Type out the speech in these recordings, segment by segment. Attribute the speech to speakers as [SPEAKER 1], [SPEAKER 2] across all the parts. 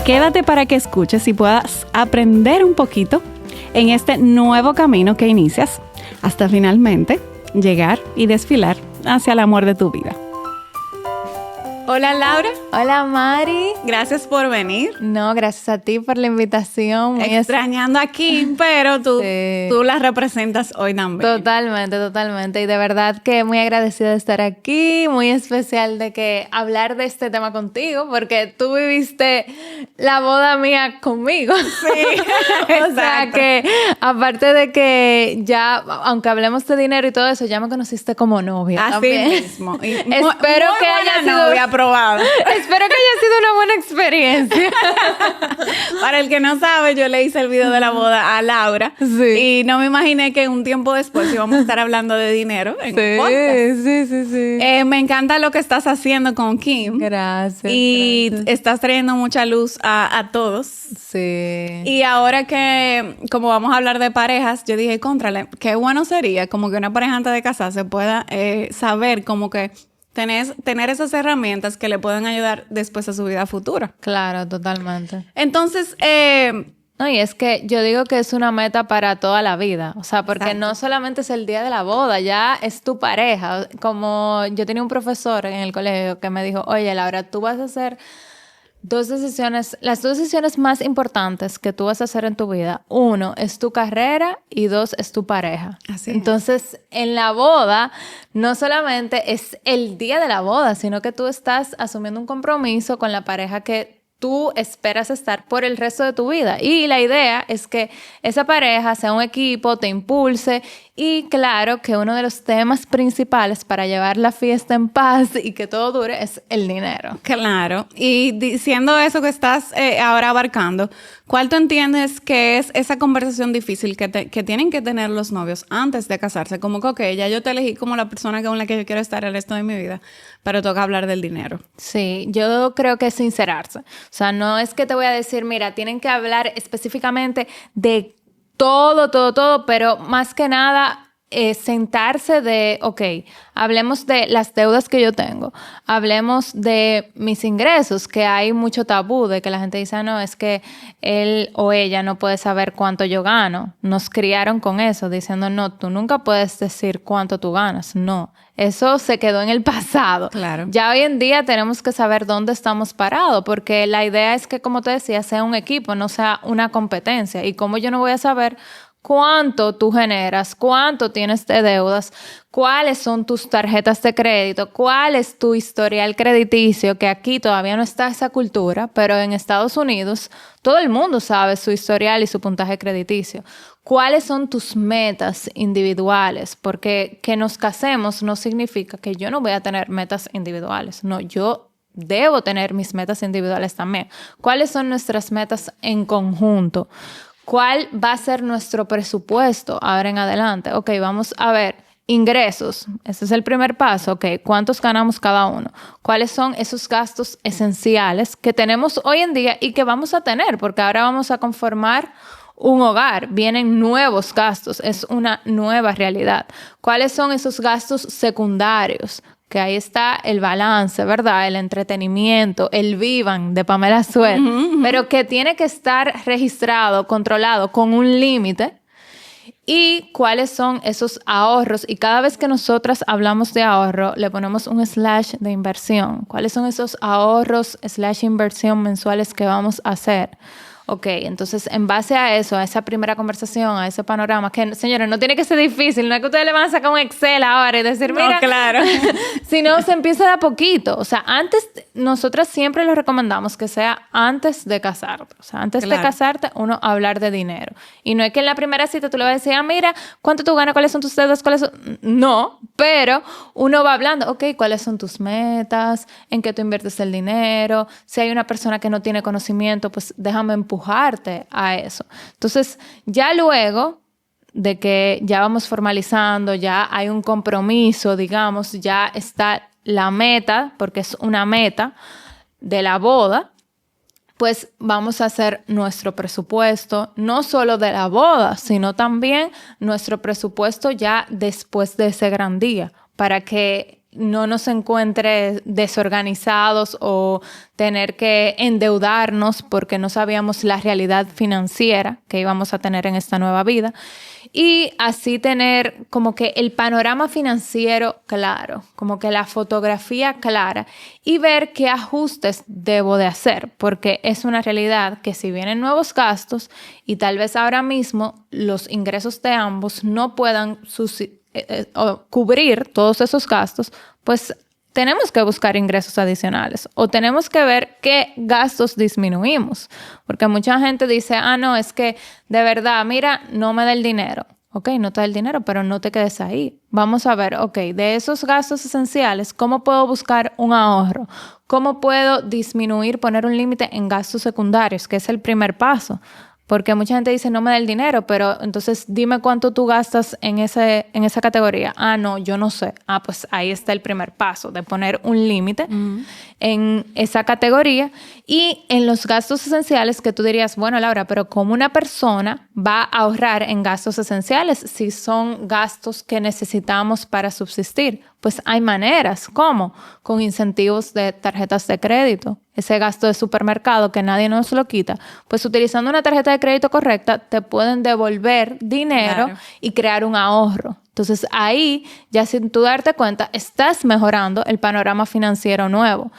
[SPEAKER 1] Quédate para que escuches y puedas aprender un poquito en este nuevo camino que inicias hasta finalmente llegar y desfilar hacia el amor de tu vida. Hola Laura.
[SPEAKER 2] Hola Mari.
[SPEAKER 1] Gracias por venir.
[SPEAKER 2] No, gracias a ti por la invitación.
[SPEAKER 1] Extrañando a Kim, pero tú la representas hoy también.
[SPEAKER 2] Totalmente. Y de verdad que muy agradecida de estar aquí, muy especial de que hablar de este tema contigo, porque tú viviste la boda mía conmigo. Sí, o sea que aparte de que ya, aunque hablemos de dinero y todo eso, ya me conociste como novia.
[SPEAKER 1] Así
[SPEAKER 2] también.
[SPEAKER 1] mismo. Y
[SPEAKER 2] espero que haya sido
[SPEAKER 1] novia aprobada.
[SPEAKER 2] Espero que haya sido una buena experiencia.
[SPEAKER 1] Para el que no sabe, yo le hice el video de la boda a Laura.
[SPEAKER 2] Sí.
[SPEAKER 1] Y no me imaginé que un tiempo después íbamos a estar hablando de dinero en un podcast. Sí. Me encanta lo que estás haciendo con Kim.
[SPEAKER 2] Gracias.
[SPEAKER 1] Y estás trayendo mucha luz a todos.
[SPEAKER 2] Sí.
[SPEAKER 1] Y ahora que, como vamos a hablar de parejas, yo dije, contrale, qué bueno sería como que una pareja antes de casarse pueda saber como que tener esas herramientas que le pueden ayudar después a su vida futura.
[SPEAKER 2] Claro, totalmente.
[SPEAKER 1] Entonces,
[SPEAKER 2] no, y es que yo digo que es una meta para toda la vida. O sea, porque
[SPEAKER 1] exacto.
[SPEAKER 2] no solamente es el día de la boda, ya es tu pareja. Como yo tenía un profesor en el colegio que me dijo, oye, Laura, tú vas a hacer las dos decisiones más importantes que tú vas a hacer en tu vida. 1 es tu carrera y 2 es tu pareja.
[SPEAKER 1] Así
[SPEAKER 2] Entonces, en la boda, no solamente es el día de la boda, sino que tú estás asumiendo un compromiso con la pareja que tú esperas estar por el resto de tu vida. Y la idea es que esa pareja sea un equipo, te impulse. Y claro que uno de los temas principales para llevar la fiesta en paz y que todo dure es el dinero.
[SPEAKER 1] Claro. Y diciendo eso que estás ahora abarcando, ¿cuál tú entiendes que es esa conversación difícil que tienen que tener los novios antes de casarse? Como que, ok, ya yo te elegí como la persona con la que yo quiero estar el resto de mi vida, pero toca hablar del dinero.
[SPEAKER 2] Sí, yo creo que es sincerarse. O sea, no es que te voy a decir, mira, tienen que hablar específicamente de todo, pero más que nada sentarse de, ok, hablemos de las deudas que yo tengo, hablemos de mis ingresos, que hay mucho tabú de que la gente dice, no, es que él o ella no puede saber cuánto yo gano. Nos criaron con eso, diciendo, no, tú nunca puedes decir cuánto tú ganas. No, eso se quedó en el pasado.
[SPEAKER 1] Claro.
[SPEAKER 2] Ya hoy en día tenemos que saber dónde estamos parados, porque la idea es que, como te decía, sea un equipo, no sea una competencia. Y como yo no voy a saber cuánto tú generas, cuánto tienes de deudas, cuáles son tus tarjetas de crédito, cuál es tu historial crediticio, que aquí todavía no está esa cultura, pero en Estados Unidos todo el mundo sabe su historial y su puntaje crediticio. ¿Cuáles son tus metas individuales? Porque que nos casemos no significa que yo no voy a tener metas individuales. No, yo debo tener mis metas individuales también. ¿Cuáles son nuestras metas en conjunto? ¿Cuál va a ser nuestro presupuesto ahora en adelante? Ok, vamos a ver. Ingresos. Ese es el primer paso. Ok, ¿cuántos ganamos cada uno? ¿Cuáles son esos gastos esenciales que tenemos hoy en día y que vamos a tener? Porque ahora vamos a conformar un hogar, vienen nuevos gastos, es una nueva realidad. ¿Cuáles son esos gastos secundarios? Que ahí está el balance, ¿verdad? El entretenimiento, el Vivan de Pamela Suet, pero que tiene que estar registrado, controlado con un límite. ¿Y cuáles son esos ahorros? Y cada vez que nosotras hablamos de ahorro, le ponemos un slash de inversión. ¿Cuáles son esos ahorros / inversión mensuales que vamos a hacer? Ok, entonces en base a eso, a esa primera conversación, a ese panorama, que señores, no tiene que ser difícil, no es que ustedes le van a sacar un Excel ahora y decir, mira,
[SPEAKER 1] no, claro.
[SPEAKER 2] sino se empieza de a poquito. O sea, nosotras siempre lo recomendamos que sea antes de casarte. O sea, antes de casarte, uno hablar de dinero. Y no es que en la primera cita tú le vas a decir, mira, ¿cuánto tú ganas? ¿Cuáles son tus deudas? ¿Cuáles son? No, pero uno va hablando, ok, ¿cuáles son tus metas? ¿En qué tú inviertes el dinero? Si hay una persona que no tiene conocimiento, pues déjame empujarte a eso. Entonces, ya luego de que ya vamos formalizando, ya hay un compromiso, digamos, ya está la meta, porque es una meta de la boda, pues vamos a hacer nuestro presupuesto, no solo de la boda, sino también nuestro presupuesto ya después de ese gran día, para que no nos encuentre desorganizados o tener que endeudarnos porque no sabíamos la realidad financiera que íbamos a tener en esta nueva vida. Y así tener como que el panorama financiero claro, como que la fotografía clara y ver qué ajustes debo de hacer, porque es una realidad que si vienen nuevos gastos y tal vez ahora mismo los ingresos de ambos no puedan cubrir todos esos gastos, pues tenemos que buscar ingresos adicionales o tenemos que ver qué gastos disminuimos. Porque mucha gente dice, no, es que de verdad, mira, no me da el dinero. Ok, no te da el dinero, pero no te quedes ahí. Vamos a ver, ok, de esos gastos esenciales, ¿cómo puedo buscar un ahorro? ¿Cómo puedo disminuir, poner un límite en gastos secundarios, que es el primer paso? Porque mucha gente dice, no me da el dinero, pero entonces dime cuánto tú gastas en esa categoría. No, yo no sé. Pues ahí está el primer paso, de poner un límite en esa categoría. Y en los gastos esenciales que tú dirías, bueno, Laura, pero ¿cómo una persona va a ahorrar en gastos esenciales si son gastos que necesitamos para subsistir? Pues hay maneras. ¿Cómo? Con incentivos de tarjetas de crédito. Ese gasto de supermercado que nadie nos lo quita. Pues utilizando una tarjeta de crédito correcta, te pueden devolver dinero y crear un ahorro. Entonces ahí, ya sin tú darte cuenta, estás mejorando el panorama financiero nuevo.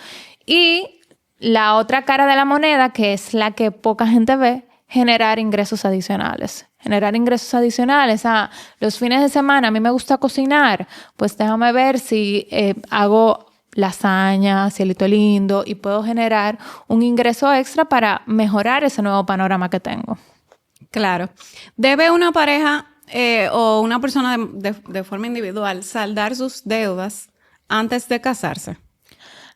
[SPEAKER 2] Y la otra cara de la moneda, que es la que poca gente ve, generar ingresos adicionales. Generar ingresos adicionales. Los fines de semana a mí me gusta cocinar. Pues déjame ver si hago lasaña, cielito lindo y puedo generar un ingreso extra para mejorar ese nuevo panorama que tengo.
[SPEAKER 1] Claro. ¿Debe una pareja o una persona de forma individual saldar sus deudas antes de casarse?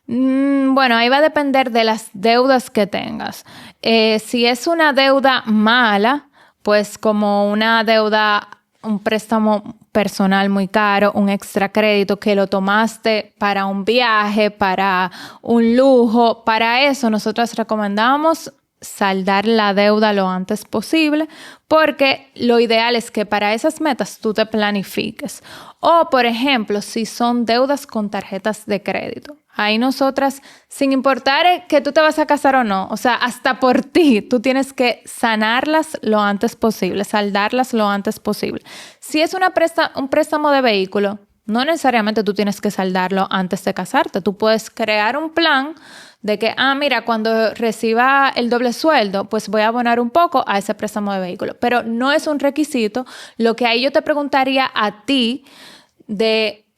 [SPEAKER 2] Bueno, ahí va a depender de las deudas que tengas. Si es una deuda mala, pues como una deuda, un préstamo personal muy caro, un extra crédito que lo tomaste para un viaje, para un lujo, para eso nosotros recomendamos saldar la deuda lo antes posible, porque lo ideal es que para esas metas tú te planifiques. O, por ejemplo, si son deudas con tarjetas de crédito. Ahí nosotras, sin importar que tú te vas a casar o no, o sea, hasta por ti, tú tienes que sanarlas lo antes posible, saldarlas lo antes posible. Si es un préstamo de vehículo, no necesariamente tú tienes que saldarlo antes de casarte. Tú puedes crear un plan de que, mira, cuando reciba el doble sueldo, pues voy a abonar un poco a ese préstamo de vehículo. Pero no es un requisito. Lo que ahí yo te preguntaría a ti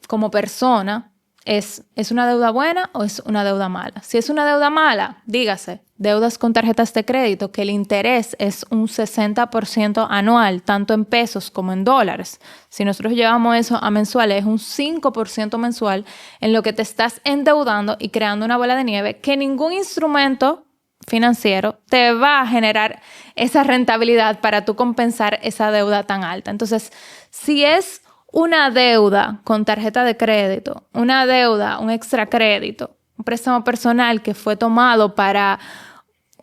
[SPEAKER 2] como persona ¿es una deuda buena o es una deuda mala? Si es una deuda mala, dígase, deudas con tarjetas de crédito, que el interés es un 60% anual, tanto en pesos como en dólares. Si nosotros llevamos eso a mensuales, es un 5% mensual en lo que te estás endeudando y creando una bola de nieve que ningún instrumento financiero te va a generar esa rentabilidad para tú compensar esa deuda tan alta. Entonces, si es una deuda con tarjeta de crédito, una deuda, un extra crédito, un préstamo personal que fue tomado para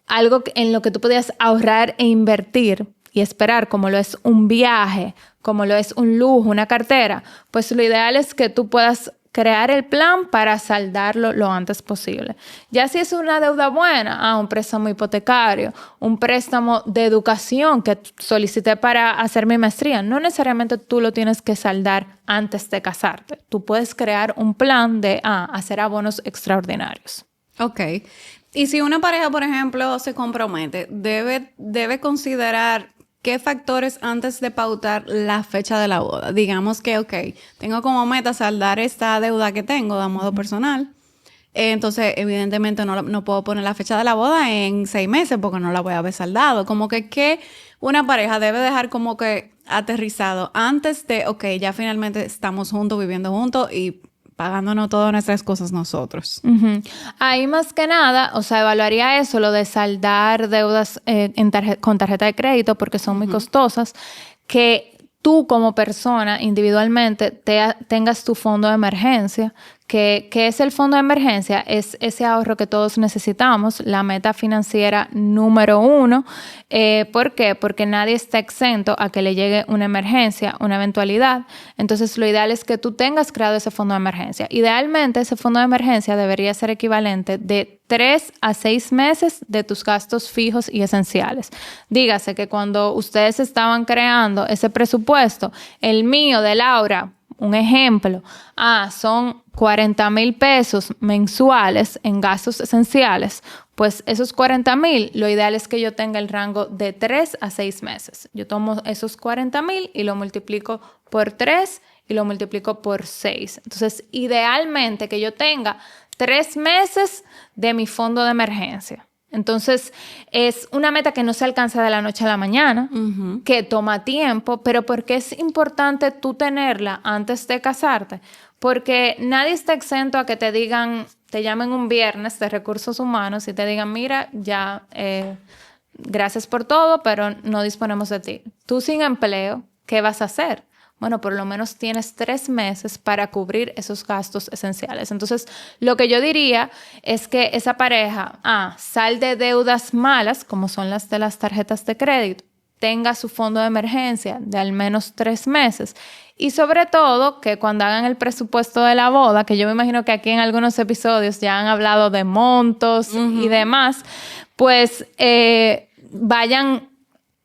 [SPEAKER 2] algo en lo que tú podías ahorrar e invertir y esperar, como lo es un viaje, como lo es un lujo, una cartera, pues lo ideal es que tú puedas crear el plan para saldarlo lo antes posible. Ya si es una deuda buena, un préstamo hipotecario, un préstamo de educación que solicité para hacer mi maestría, no necesariamente tú lo tienes que saldar antes de casarte. Tú puedes crear un plan de hacer abonos extraordinarios.
[SPEAKER 1] Ok. Y si una pareja, por ejemplo, se compromete, debe considerar ¿qué factores antes de pautar la fecha de la boda? Digamos que, tengo como meta saldar esta deuda que tengo de modo personal. Entonces, evidentemente, no puedo poner la fecha de la boda en 6 meses porque no la voy a haber saldado. Como que una pareja debe dejar como que aterrizado antes de, ya finalmente estamos juntos, viviendo juntos y pagándonos todas nuestras cosas nosotros.
[SPEAKER 2] Uh-huh. Ahí más que nada, evaluaría eso, lo de saldar deudas con tarjeta de crédito porque son muy costosas, que tú como persona individualmente tengas tu fondo de emergencia, ¿Qué es el fondo de emergencia? Es ese ahorro que todos necesitamos, la meta financiera número 1. ¿Por qué? Porque nadie está exento a que le llegue una emergencia, una eventualidad. Entonces, lo ideal es que tú tengas creado ese fondo de emergencia. Idealmente, ese fondo de emergencia debería ser equivalente de 3 a 6 meses de tus gastos fijos y esenciales. Dígase que cuando ustedes estaban creando ese presupuesto, el mío de Laura, un ejemplo, son 40,000 pesos mensuales en gastos esenciales, pues esos 40,000, lo ideal es que yo tenga el rango de 3 a 6 meses. Yo tomo esos 40,000 y lo multiplico por 3 y lo multiplico por 6. Entonces, idealmente que yo tenga 3 meses de mi fondo de emergencia. Entonces, es una meta que no se alcanza de la noche a la mañana, que toma tiempo, pero ¿por qué es importante tú tenerla antes de casarte? Porque nadie está exento a que te digan, te llamen un viernes de recursos humanos y te digan, mira, ya, gracias por todo, pero no disponemos de ti. Tú sin empleo, ¿qué vas a hacer? Bueno, por lo menos tienes 3 meses para cubrir esos gastos esenciales. Entonces, lo que yo diría es que esa pareja, sal de deudas malas, como son las de las tarjetas de crédito, tenga su fondo de emergencia de al menos 3 meses. Y sobre todo, que cuando hagan el presupuesto de la boda, que yo me imagino que aquí en algunos episodios ya han hablado de montos y demás, pues vayan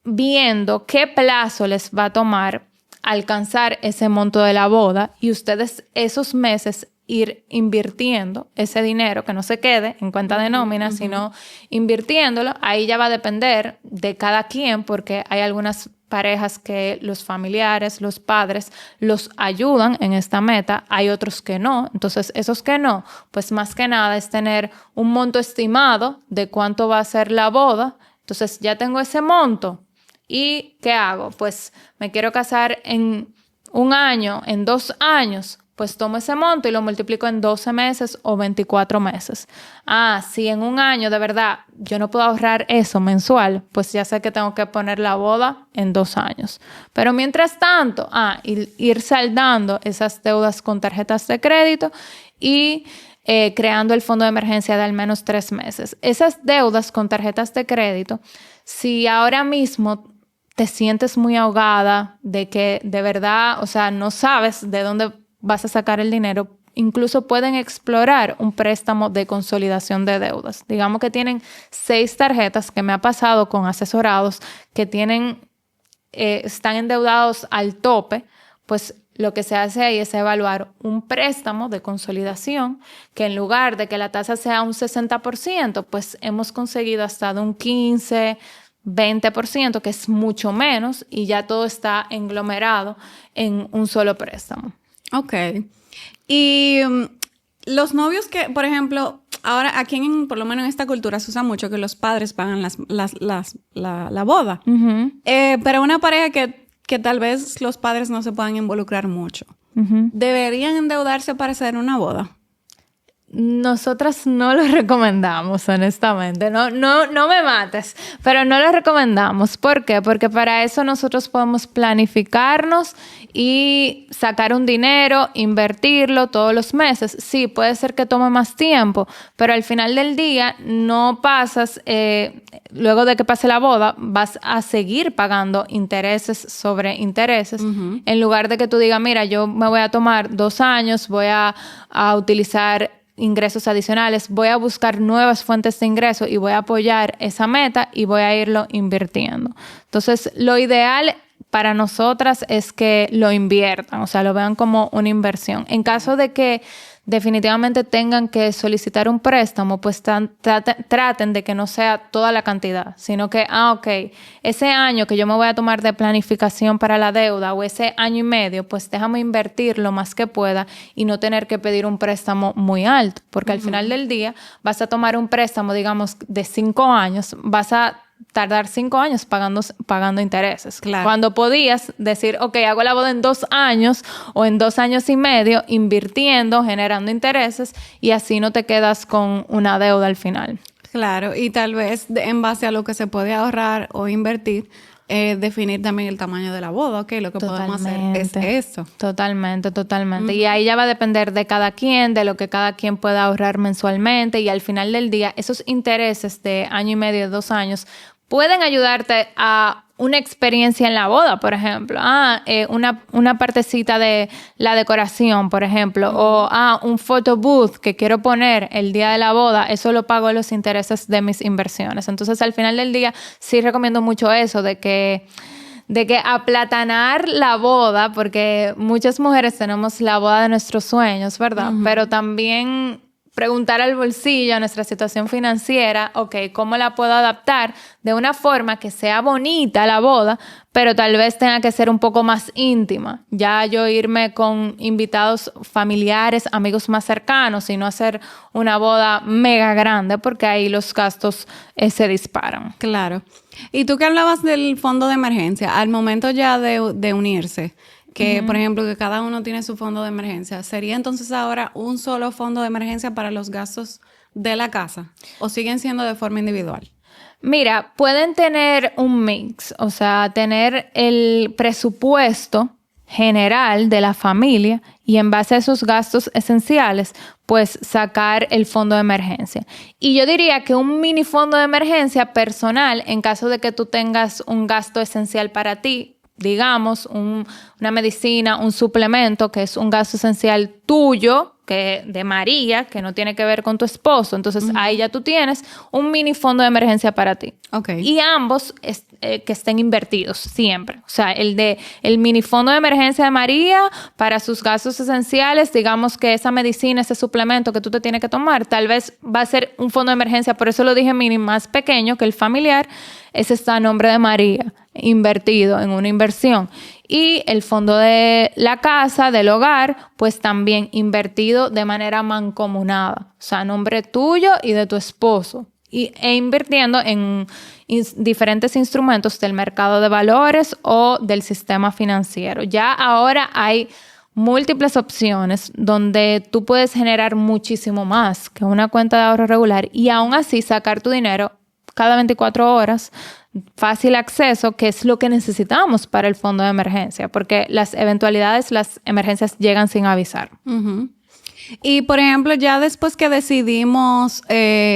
[SPEAKER 2] viendo qué plazo les va a tomar alcanzar ese monto de la boda y ustedes esos meses ir invirtiendo ese dinero, que no se quede en cuenta de nómina, sino invirtiéndolo. Ahí ya va a depender de cada quien, porque hay algunas parejas que los familiares, los padres, los ayudan en esta meta. Hay otros que no. Entonces, esos que no, pues más que nada es tener un monto estimado de cuánto va a ser la boda. Entonces, ya tengo ese monto. ¿Y qué hago? Pues me quiero casar en 1 año, en 2 años, pues tomo ese monto y lo multiplico en 12 meses o 24 meses. Si en 1 año de verdad yo no puedo ahorrar eso mensual, pues ya sé que tengo que poner la boda en 2 años. Pero mientras tanto, ir saldando esas deudas con tarjetas de crédito y creando el fondo de emergencia de al menos 3 meses. Esas deudas con tarjetas de crédito, si ahora mismo te sientes muy ahogada de que de verdad, o sea, no sabes de dónde vas a sacar el dinero, incluso pueden explorar un préstamo de consolidación de deudas. Digamos que tienen 6 tarjetas, que me ha pasado con asesorados que están endeudados al tope, pues lo que se hace ahí es evaluar un préstamo de consolidación que en lugar de que la tasa sea un 60%, pues hemos conseguido hasta de un 15%, 20%, que es mucho menos, y ya todo está englomerado en un solo préstamo.
[SPEAKER 1] Ok. Y los novios que, por ejemplo, ahora aquí por lo menos en esta cultura se usa mucho que los padres pagan la boda. Pero una pareja que tal vez los padres no se puedan involucrar mucho. ¿Deberían endeudarse para hacer una boda?
[SPEAKER 2] Nosotras no lo recomendamos, honestamente. No me mates, pero no lo recomendamos. ¿Por qué? Porque para eso nosotros podemos planificarnos y sacar un dinero, invertirlo todos los meses. Sí, puede ser que tome más tiempo, pero al final del día no pasas, luego de que pase la boda, vas a seguir pagando intereses sobre intereses, en lugar de que tú digas, mira, yo me voy a tomar 2 años, voy a utilizar ingresos adicionales, voy a buscar nuevas fuentes de ingreso y voy a apoyar esa meta y voy a irlo invirtiendo. Entonces, lo ideal para nosotras es que lo inviertan, o sea, lo vean como una inversión. En caso de que definitivamente tengan que solicitar un préstamo, pues traten de que no sea toda la cantidad, sino que, ese año que yo me voy a tomar de planificación para la deuda o ese año y medio, pues déjame invertir lo más que pueda y no tener que pedir un préstamo muy alto, porque al final del día vas a tomar un préstamo, digamos, de 5 años, vas a tardar 5 años pagando intereses.
[SPEAKER 1] Claro.
[SPEAKER 2] Cuando podías decir, hago la boda en 2 años o en 2 años y medio, invirtiendo, generando intereses, y así no te quedas con una deuda al final.
[SPEAKER 1] Claro, y tal vez en base a lo que se puede ahorrar o invertir, definir también el tamaño de la boda, ¿ok? Lo que podemos hacer es eso.
[SPEAKER 2] Totalmente, totalmente. Y ahí ya va a depender de cada quien, de lo que cada quien pueda ahorrar mensualmente, y al final del día, esos intereses de año y medio, 2 años, pueden ayudarte a una experiencia en la boda, por ejemplo. Una partecita de la decoración, por ejemplo. O un photo booth que quiero poner el día de la boda. Eso lo pago los intereses de mis inversiones. Entonces, al final del día, sí recomiendo mucho eso de que aplatanar la boda, porque muchas mujeres tenemos la boda de nuestros sueños, ¿verdad? Pero también preguntar al bolsillo, a nuestra situación financiera, ok, ¿cómo la puedo adaptar de una forma que sea bonita la boda, pero tal vez tenga que ser un poco más íntima? Ya yo irme con invitados familiares, amigos más cercanos, y no hacer una boda mega grande, porque ahí los gastos se disparan.
[SPEAKER 1] Claro. Y tú que hablabas del fondo de emergencia, al momento ya de unirse, que, por ejemplo, que cada uno tiene su fondo de emergencia, ¿sería entonces ahora un solo fondo de emergencia para los gastos de la casa? ¿O siguen siendo de forma individual?
[SPEAKER 2] Mira, pueden tener un mix, o sea, tener el presupuesto general de la familia y en base a esos gastos esenciales, pues sacar el fondo de emergencia. Y yo diría que un mini fondo de emergencia personal, en caso de que tú tengas un gasto esencial para ti, digamos, una medicina, un suplemento, que es un gasto esencial tuyo, que de María, que no tiene que ver con tu esposo. Entonces, ahí ya tú tienes un mini fondo de emergencia para ti.
[SPEAKER 1] Okay.
[SPEAKER 2] Y ambos que estén invertidos siempre. O sea, el mini fondo de emergencia de María para sus gastos esenciales, digamos que esa medicina, ese suplemento que tú te tienes que tomar, tal vez va a ser un fondo de emergencia, por eso lo dije mini, más pequeño que el familiar. Ese está a nombre de María, invertido en una inversión. Y el fondo de la casa, del hogar, pues también invertido de manera mancomunada. O sea, a nombre tuyo y de tu esposo. E invirtiendo en diferentes instrumentos del mercado de valores o del sistema financiero. Ya ahora hay múltiples opciones donde tú puedes generar muchísimo más que una cuenta de ahorro regular y aún así sacar tu dinero cada 24 horas, fácil acceso, que es lo que necesitamos para el fondo de emergencia, porque las eventualidades, las emergencias llegan sin avisar.
[SPEAKER 1] Uh-huh. Y, por ejemplo, ya después que decidimos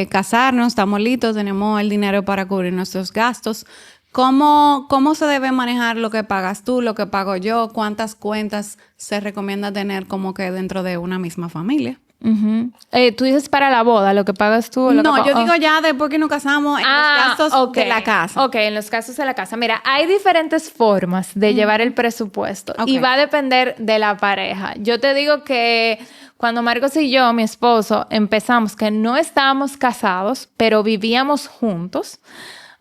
[SPEAKER 1] casarnos, estamos listos, tenemos el dinero para cubrir nuestros gastos, ¿cómo se debe manejar lo que pagas tú, lo que pago yo? ¿Cuántas cuentas se recomienda tener como que dentro de una misma familia?
[SPEAKER 2] Uh-huh. Tú dices para la boda, lo que pagas tú.
[SPEAKER 1] No, yo digo ya después que nos casamos en los gastos de la casa.
[SPEAKER 2] Ok, en los gastos de la casa. Mira, hay diferentes formas de llevar el presupuesto y va a depender de la pareja. Yo te digo que cuando Marcos y yo, mi esposo, empezamos, que no estábamos casados, pero vivíamos juntos,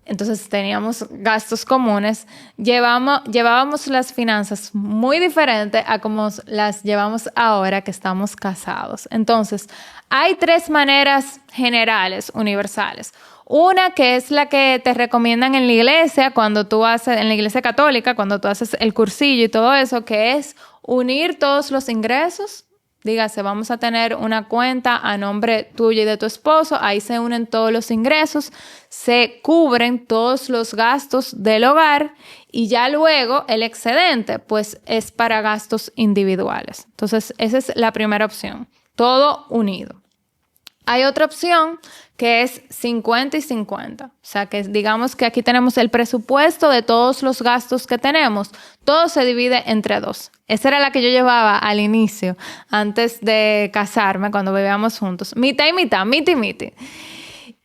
[SPEAKER 2] entonces teníamos gastos comunes, llevábamos las finanzas muy diferente a como las llevamos ahora que estamos casados. Entonces, hay 3 maneras generales, universales. Una que es la que te recomiendan en la iglesia, en la iglesia católica, cuando tú haces el cursillo y todo eso, que es unir todos los ingresos. Dígase, vamos a tener una cuenta a nombre tuyo y de tu esposo. Ahí se unen todos los ingresos, se cubren todos los gastos del hogar y ya luego el excedente, pues, es para gastos individuales. Entonces, esa es la primera opción. Todo unido. Hay otra opción que es 50 y 50. O sea, que digamos que aquí tenemos el presupuesto de todos los gastos que tenemos. Todo se divide entre 2. Esa era la que yo llevaba al inicio, antes de casarme, cuando vivíamos juntos. Mitad y mitad, miti y miti.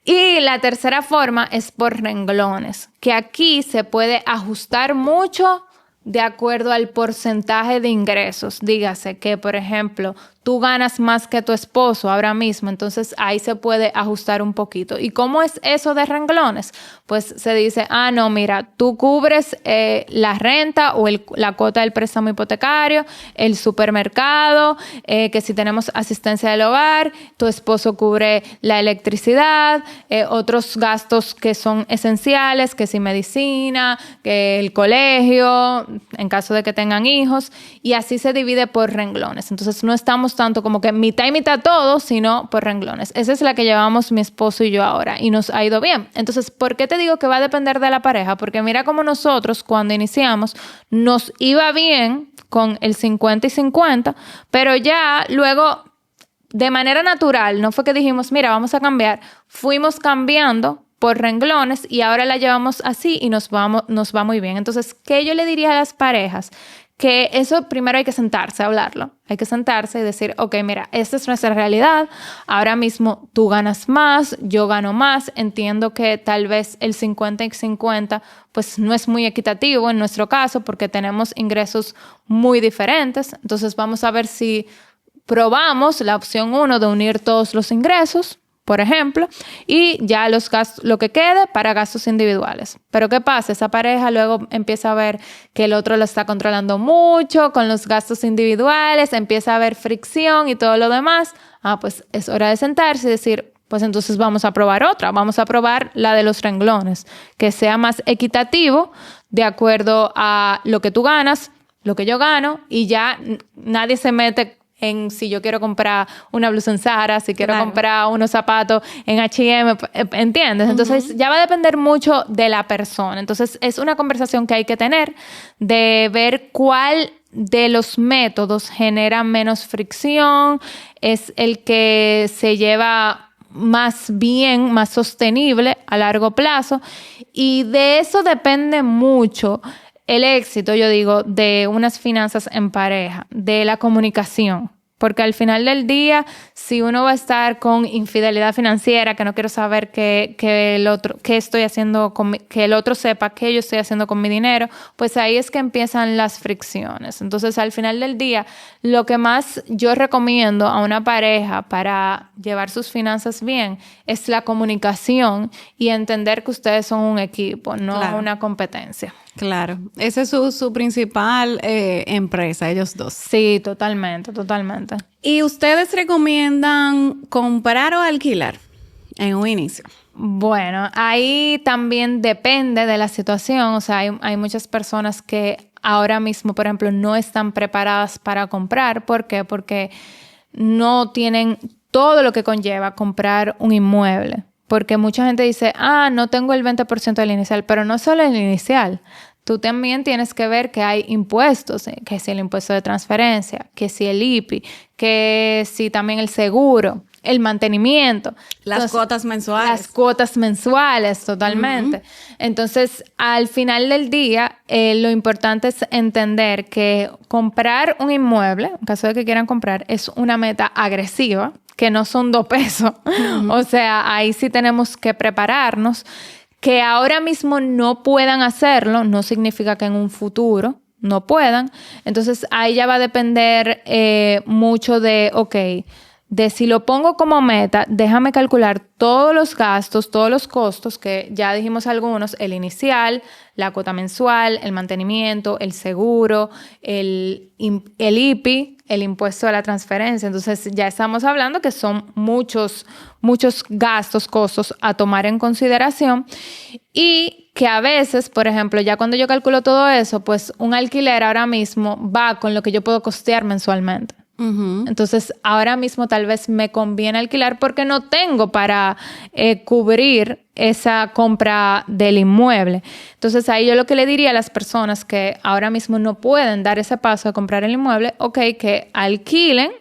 [SPEAKER 2] Y la tercera forma es por renglones, que aquí se puede ajustar mucho de acuerdo al porcentaje de ingresos. Dígase que, por ejemplo, tú ganas más que tu esposo ahora mismo, entonces ahí se puede ajustar un poquito. ¿Y cómo es eso de renglones? Pues se dice, no, mira, tú cubres la renta o la cuota del préstamo hipotecario, el supermercado, que si tenemos asistencia del hogar, tu esposo cubre la electricidad, otros gastos que son esenciales, que si medicina, que el colegio, en caso de que tengan hijos, y así se divide por renglones. Entonces no estamos tanto como que mitad y mitad todo, sino por renglones. Esa es la que llevamos mi esposo y yo ahora y nos ha ido bien. Entonces, ¿por qué te digo que va a depender de la pareja? Porque mira cómo nosotros cuando iniciamos nos iba bien con el 50 y 50, pero ya luego de manera natural, no fue que dijimos, mira, vamos a cambiar, fuimos cambiando por renglones y ahora la llevamos así y nos va muy bien. Entonces, ¿qué yo le diría a las parejas? Que eso primero hay que sentarse a hablarlo. Hay que sentarse y decir, ok, mira, esta es nuestra realidad. Ahora mismo tú ganas más, yo gano más. Entiendo que tal vez el 50 y 50 pues no es muy equitativo en nuestro caso porque tenemos ingresos muy diferentes. Entonces vamos a ver si probamos la opción 1 de unir todos los ingresos, por ejemplo, y ya los gastos, lo que quede para gastos individuales. Pero ¿qué pasa? Esa pareja luego empieza a ver que el otro lo está controlando mucho con los gastos individuales, empieza a haber fricción y todo lo demás. Pues es hora de sentarse y decir, pues entonces vamos a probar otra. Vamos a probar la de los renglones, que sea más equitativo de acuerdo a lo que tú ganas, lo que yo gano, y ya nadie se mete en si yo quiero comprar una blusa en Zara, si quiero comprar unos zapatos en H&M, ¿entiendes? Entonces ya va a depender mucho de la persona. Entonces es una conversación que hay que tener de ver cuál de los métodos genera menos fricción, es el que se lleva más bien, más sostenible a largo plazo, y de eso depende mucho el éxito, yo digo, de unas finanzas en pareja, de la comunicación. Porque al final del día, si uno va a estar con infidelidad financiera, que no quiero saber que el otro, qué estoy haciendo que el otro sepa qué yo estoy haciendo con mi dinero, pues ahí es que empiezan las fricciones. Entonces, al final del día, lo que más yo recomiendo a una pareja para llevar sus finanzas bien es la comunicación y entender que ustedes son un equipo, no una competencia.
[SPEAKER 1] Claro, esa es su principal empresa, ellos dos.
[SPEAKER 2] Sí, totalmente, totalmente.
[SPEAKER 1] ¿Y ustedes recomiendan comprar o alquilar en un inicio?
[SPEAKER 2] Bueno, ahí también depende de la situación. O sea, hay muchas personas que ahora mismo, por ejemplo, no están preparadas para comprar. ¿Por qué? Porque no tienen todo lo que conlleva comprar un inmueble. Porque mucha gente dice, no tengo el 20% del inicial, pero no solo el inicial. Tú también tienes que ver que hay impuestos, que si el impuesto de transferencia, que si el IPI, que si también el seguro, el mantenimiento.
[SPEAKER 1] Las cuotas mensuales.
[SPEAKER 2] Las cuotas mensuales, totalmente. Entonces, al final del día, lo importante es entender que comprar un inmueble, en caso de que quieran comprar, es una meta agresiva, que no son 2 pesos. O sea, ahí sí tenemos que prepararnos. Que ahora mismo no puedan hacerlo no significa que en un futuro no puedan. Entonces, ahí ya va a depender mucho de, de si lo pongo como meta, déjame calcular todos los gastos, todos los costos, que ya dijimos algunos, el inicial, la cuota mensual, el mantenimiento, el seguro, el IPI, el impuesto a la transferencia. Entonces ya estamos hablando que son muchos gastos, costos a tomar en consideración, y que a veces, por ejemplo, ya cuando yo calculo todo eso, pues un alquiler ahora mismo va con lo que yo puedo costear mensualmente. Entonces, ahora mismo tal vez me conviene alquilar porque no tengo para cubrir esa compra del inmueble. Entonces, ahí yo lo que le diría a las personas que ahora mismo no pueden dar ese paso de comprar el inmueble, que alquilen,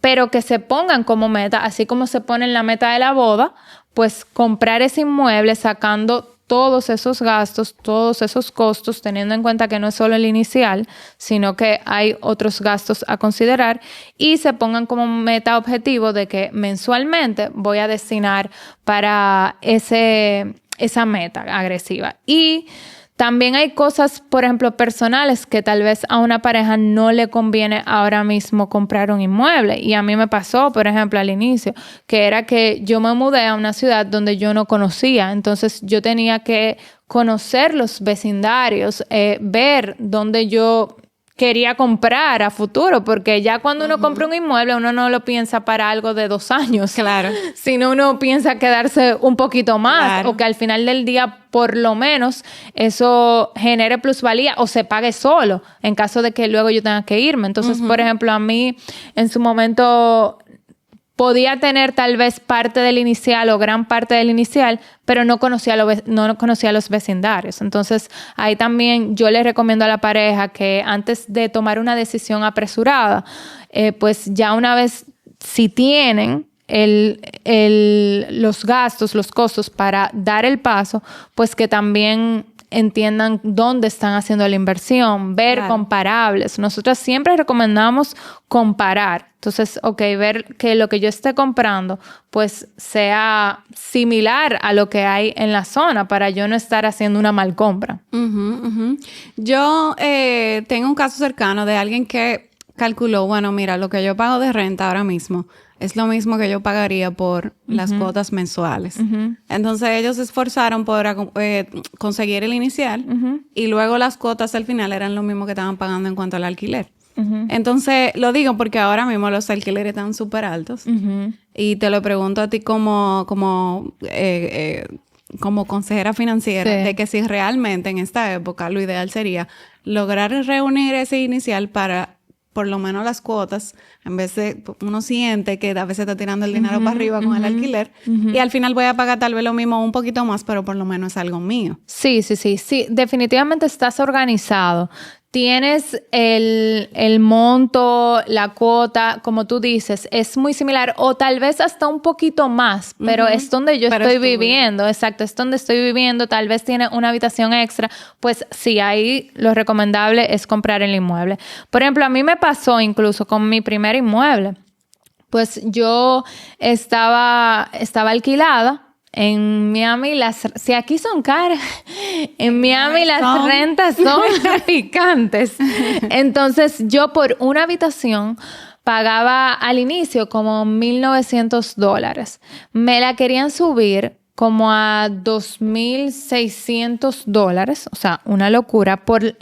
[SPEAKER 2] pero que se pongan como meta, así como se ponen la meta de la boda, pues comprar ese inmueble sacando todos esos gastos, todos esos costos, teniendo en cuenta que no es solo el inicial, sino que hay otros gastos a considerar, y se pongan como meta objetivo de que mensualmente voy a destinar para esa meta agresiva. Y también hay cosas, por ejemplo, personales que tal vez a una pareja no le conviene ahora mismo comprar un inmueble. Y a mí me pasó, por ejemplo, al inicio, que era que yo me mudé a una ciudad donde yo no conocía. Entonces yo tenía que conocer los vecindarios, ver dónde yo quería comprar a futuro, porque ya cuando uno compra un inmueble, uno no lo piensa para algo de 2 años.
[SPEAKER 1] Claro.
[SPEAKER 2] Sino uno piensa quedarse un poquito más,
[SPEAKER 1] Claro.
[SPEAKER 2] o que al final del día, por lo menos, eso genere plusvalía o se pague solo, en caso de que luego yo tenga que irme. Entonces, por ejemplo, a mí, en su momento, podía tener tal vez parte del inicial o gran parte del inicial, pero no conocía los vecindarios. Entonces, ahí también yo le recomiendo a la pareja que antes de tomar una decisión apresurada, pues ya una vez, si tienen los gastos, los costos para dar el paso, pues que también entiendan dónde están haciendo la inversión, ver comparables. Nosotras siempre recomendamos comparar. Entonces, ver que lo que yo esté comprando pues sea similar a lo que hay en la zona para yo no estar haciendo una mal compra.
[SPEAKER 1] Yo tengo un caso cercano de alguien que calculó, bueno, mira, lo que yo pago de renta ahora mismo es lo mismo que yo pagaría por las cuotas mensuales. Entonces, ellos se esforzaron por conseguir el inicial y luego las cuotas al final eran lo mismo que estaban pagando en cuanto al alquiler. Entonces, lo digo porque ahora mismo los alquileres están súper altos. Y te lo pregunto a ti como consejera financiera, de que si realmente en esta época lo ideal sería lograr reunir ese inicial para por lo menos las cuotas, en vez de uno siente que a veces está tirando el dinero para arriba con el alquiler y al final voy a pagar tal vez lo mismo un poquito más, pero por lo menos es algo mío.
[SPEAKER 2] Sí, definitivamente estás organizado. Tienes el monto, la cuota, como tú dices, es muy similar o tal vez hasta un poquito más, pero es donde yo estoy viviendo. Exacto, es donde estoy viviendo. Tal vez tiene una habitación extra. Pues sí, ahí lo recomendable es comprar el inmueble. Por ejemplo, a mí me pasó incluso con mi primer inmueble. Pues yo estaba alquilada. En Miami, si aquí son caras, en Miami las rentas son picantes. Entonces, yo por una habitación pagaba al inicio como $1,900. Me la querían subir como a $2,600. O sea, una locura por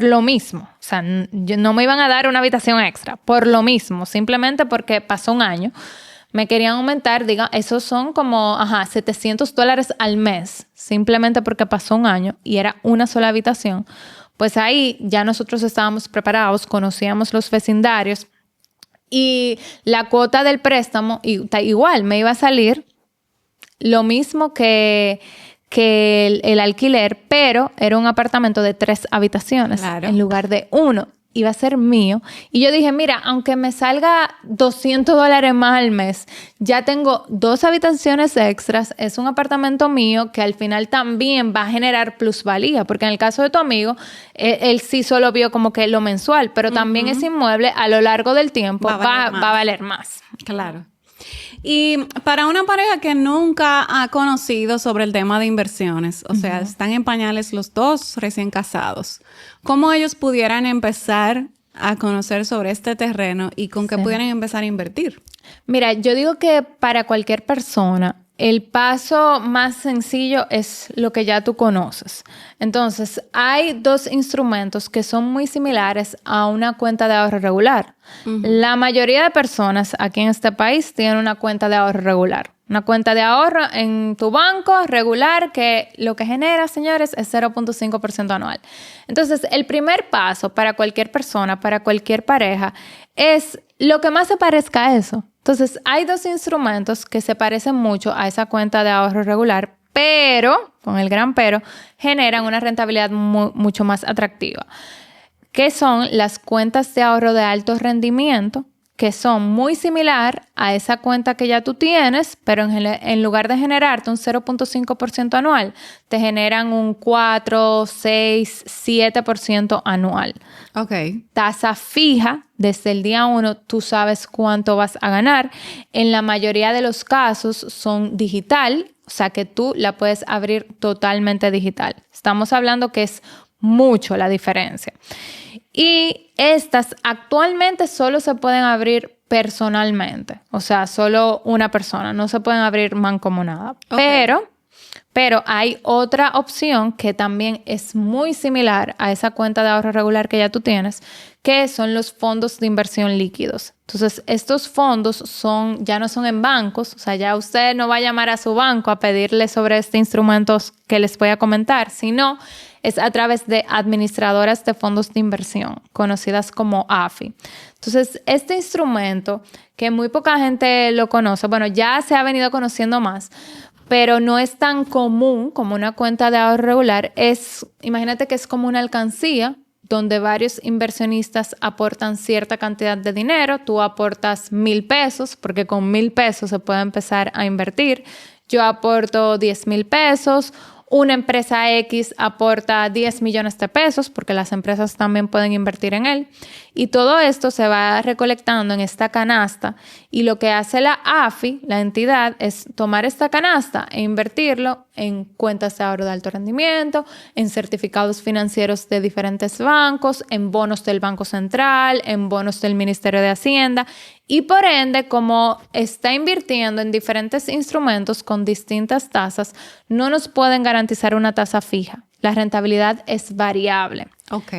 [SPEAKER 2] lo mismo. O sea, no me iban a dar una habitación extra por lo mismo, simplemente porque pasó un año. Me querían aumentar, esos son como, $700 al mes, simplemente porque pasó un año y era una sola habitación. Pues ahí ya nosotros estábamos preparados, conocíamos los vecindarios y la cuota del préstamo igual me iba a salir lo mismo que el alquiler, pero era un apartamento de 3 habitaciones en lugar de 1. Iba a ser mío. Y yo dije, mira, aunque me salga $200 más al mes, ya tengo 2 habitaciones extras, es un apartamento mío que al final también va a generar plusvalía, porque en el caso de tu amigo, él sí solo vio como que lo mensual, pero también ese inmueble a lo largo del tiempo va a valer más.
[SPEAKER 1] Claro. Y para una pareja que nunca ha conocido sobre el tema de inversiones, o sea, están en pañales los dos recién casados, ¿cómo ellos pudieran empezar a conocer sobre este terreno y con qué pudieran empezar a invertir?
[SPEAKER 2] Mira, yo digo que para cualquier persona, el paso más sencillo es lo que ya tú conoces. Entonces, hay 2 instrumentos que son muy similares a una cuenta de ahorro regular. La mayoría de personas aquí en este país tienen una cuenta de ahorro regular. Una cuenta de ahorro en tu banco regular que lo que genera, señores, es 0.5% anual. Entonces, el primer paso para cualquier persona, para cualquier pareja, es lo que más se parezca a eso. Entonces, hay 2 instrumentos que se parecen mucho a esa cuenta de ahorro regular, pero, con el gran pero, generan una rentabilidad mucho más atractiva, que son las cuentas de ahorro de alto rendimiento, que son muy similar a esa cuenta que ya tú tienes, pero en lugar de generarte un 0.5% anual, te generan un 4, 6, 7% anual.
[SPEAKER 1] Ok.
[SPEAKER 2] Tasa fija, desde el día 1 tú sabes cuánto vas a ganar. En la mayoría de los casos son digital, o sea que tú la puedes abrir totalmente digital. Estamos hablando que es mucho la diferencia. Y estas actualmente solo se pueden abrir personalmente, o sea, solo una persona, no se pueden abrir mancomunada. Okay. Pero hay otra opción que también es muy similar a esa cuenta de ahorro regular que ya tú tienes, que son los fondos de inversión líquidos. Entonces, estos fondos ya no son en bancos, o sea, ya usted no va a llamar a su banco a pedirle sobre este instrumento que les voy a comentar, sino es a través de administradoras de fondos de inversión, conocidas como AFI. Entonces, este instrumento, que muy poca gente lo conoce, bueno, ya se ha venido conociendo más, pero no es tan común como una cuenta de ahorro regular. Imagínate que es como una alcancía donde varios inversionistas aportan cierta cantidad de dinero. Tú aportas 1,000 pesos, porque con 1,000 pesos se puede empezar a invertir. Yo aporto 10,000 pesos. Una empresa X aporta 10 millones de pesos, porque las empresas también pueden invertir en él. Y todo esto se va recolectando en esta canasta. Y lo que hace la AFI, la entidad, es tomar esta canasta e invertirlo en cuentas de ahorro de alto rendimiento, en certificados financieros de diferentes bancos, en bonos del Banco Central, en bonos del Ministerio de Hacienda. Y por ende, como está invirtiendo en diferentes instrumentos con distintas tasas, no nos pueden garantizar una tasa fija. La rentabilidad es variable.
[SPEAKER 1] Ok.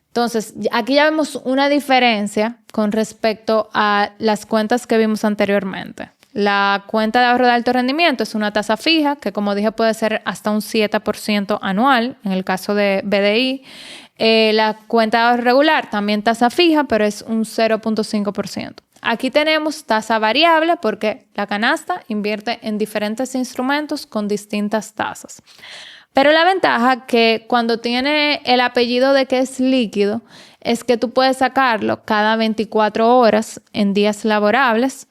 [SPEAKER 2] Entonces, aquí ya vemos una diferencia con respecto a las cuentas que vimos anteriormente. La cuenta de ahorro de alto rendimiento es una tasa fija, que como dije puede ser hasta un 7% anual, en el caso de BDI. La cuenta de ahorro regular también tasa fija, pero es un 0.5%. Aquí tenemos tasa variable porque la canasta invierte en diferentes instrumentos con distintas tasas. Pero la ventaja que cuando tiene el apellido de que es líquido es que tú puedes sacarlo cada 24 horas en días laborables.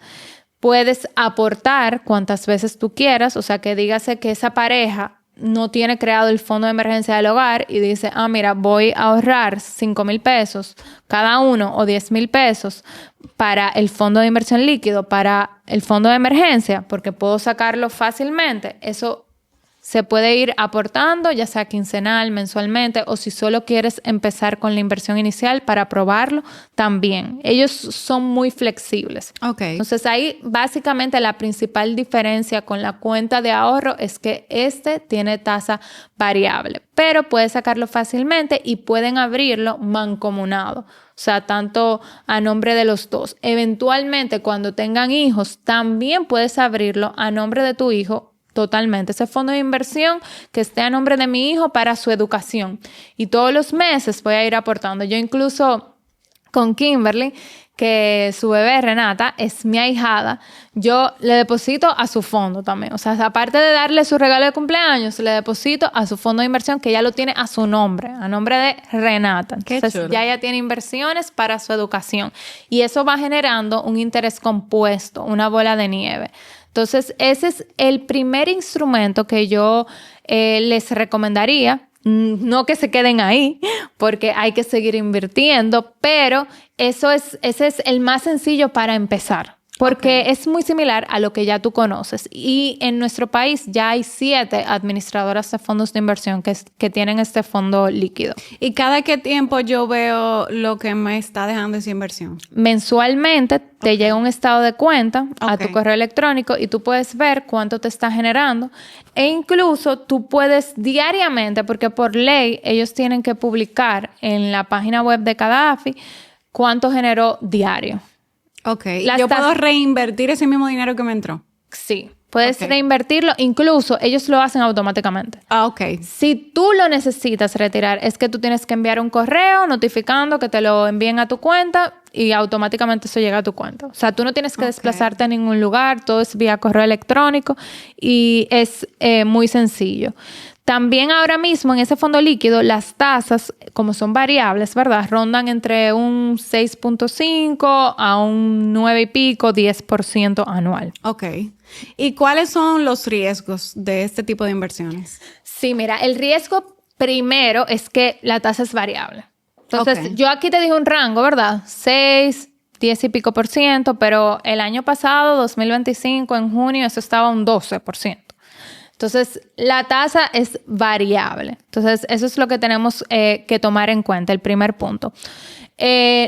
[SPEAKER 2] Puedes aportar cuantas veces tú quieras, o sea que dígase que esa pareja no tiene creado el fondo de emergencia del hogar y dice, mira, voy a ahorrar 5,000 pesos cada uno o 10,000 pesos para el fondo de inversión líquido, para el fondo de emergencia, porque puedo sacarlo fácilmente. Eso se puede ir aportando, ya sea quincenal, mensualmente, o si solo quieres empezar con la inversión inicial para probarlo, también. Ellos son muy flexibles.
[SPEAKER 1] Okay.
[SPEAKER 2] Entonces, ahí básicamente la principal diferencia con la cuenta de ahorro es que tiene tasa variable, pero puedes sacarlo fácilmente y pueden abrirlo mancomunado. O sea, tanto a nombre de los dos. Eventualmente, cuando tengan hijos, también puedes abrirlo a nombre de tu hijo. Totalmente. Ese fondo de inversión que esté a nombre de mi hijo para su educación. Y todos los meses voy a ir aportando. Yo incluso con Kimberly, que su bebé Renata es mi ahijada, yo le deposito a su fondo también. O sea, aparte de darle su regalo de cumpleaños, le deposito a su fondo de inversión que ya lo tiene a su nombre, a nombre de Renata. Entonces ya ella tiene inversiones para su educación. Y eso va generando un interés compuesto, una bola de nieve. Entonces, ese es el primer instrumento que yo les recomendaría. No que se queden ahí, porque hay que seguir invirtiendo, pero ese es el más sencillo para empezar. Porque es muy similar a lo que ya tú conoces. Y en nuestro país ya hay 7 administradoras de fondos de inversión que tienen este fondo líquido.
[SPEAKER 1] ¿Y cada qué tiempo yo veo lo que me está dejando esa inversión?
[SPEAKER 2] Mensualmente te llega un estado de cuenta a tu correo electrónico y tú puedes ver cuánto te está generando. E incluso tú puedes diariamente, porque por ley ellos tienen que publicar en la página web de cada AFI cuánto generó diario.
[SPEAKER 1] Ok. ¿Yo puedo reinvertir ese mismo dinero que me entró?
[SPEAKER 2] Sí. Puedes reinvertirlo. Incluso ellos lo hacen automáticamente.
[SPEAKER 1] Ok.
[SPEAKER 2] Si tú lo necesitas retirar, es que tú tienes que enviar un correo notificando que te lo envíen a tu cuenta y automáticamente eso llega a tu cuenta. O sea, tú no tienes que desplazarte a ningún lugar. Todo es vía correo electrónico y es muy sencillo. También ahora mismo en ese fondo líquido las tasas, como son variables, ¿verdad? Rondan entre un 6.5 a un 9 y pico, 10% anual.
[SPEAKER 1] Ok. ¿Y cuáles son los riesgos de este tipo de inversiones?
[SPEAKER 2] Sí, mira, el riesgo primero es que la tasa es variable. Entonces, yo aquí te dije un rango, ¿verdad? 6, 10 y pico por ciento, pero el año pasado, 2025, en junio, eso estaba un 12%. Entonces, la tasa es variable. Entonces, eso es lo que tenemos que tomar en cuenta, el primer punto.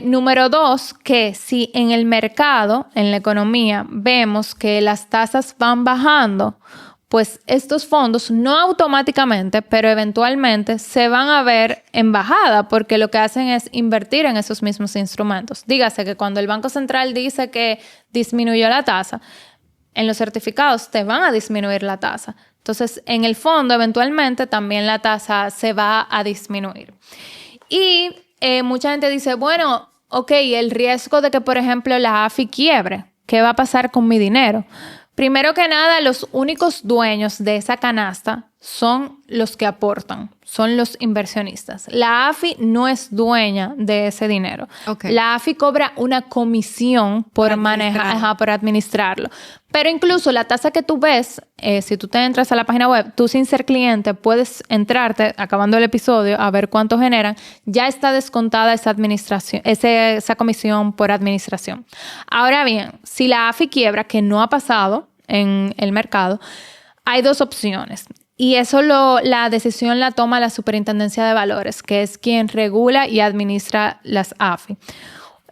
[SPEAKER 2] Número 2, que si en el mercado, en la economía, vemos que las tasas van bajando, pues estos fondos no automáticamente, pero eventualmente se van a ver en bajada porque lo que hacen es invertir en esos mismos instrumentos. Dígase que cuando el Banco Central dice que disminuyó la tasa, en los certificados te van a disminuir la tasa. Entonces, en el fondo, eventualmente también la tasa se va a disminuir. Y mucha gente dice, bueno, ok, el riesgo de que, por ejemplo, la AFI quiebre, ¿qué va a pasar con mi dinero? Primero que nada, los únicos dueños de esa canasta son los que aportan, son los inversionistas. La AFI no es dueña de ese dinero. Okay. La AFI cobra una comisión por administrarlo. Pero incluso la tasa que tú ves, si tú te entras a la página web, tú sin ser cliente puedes entrarte, acabando el episodio, a ver cuánto generan. Ya está descontada esa comisión por administración. Ahora bien, si la AFI quiebra, que no ha pasado en el mercado, hay dos opciones. Y eso la decisión la toma la Superintendencia de Valores, que es quien regula y administra las AFI.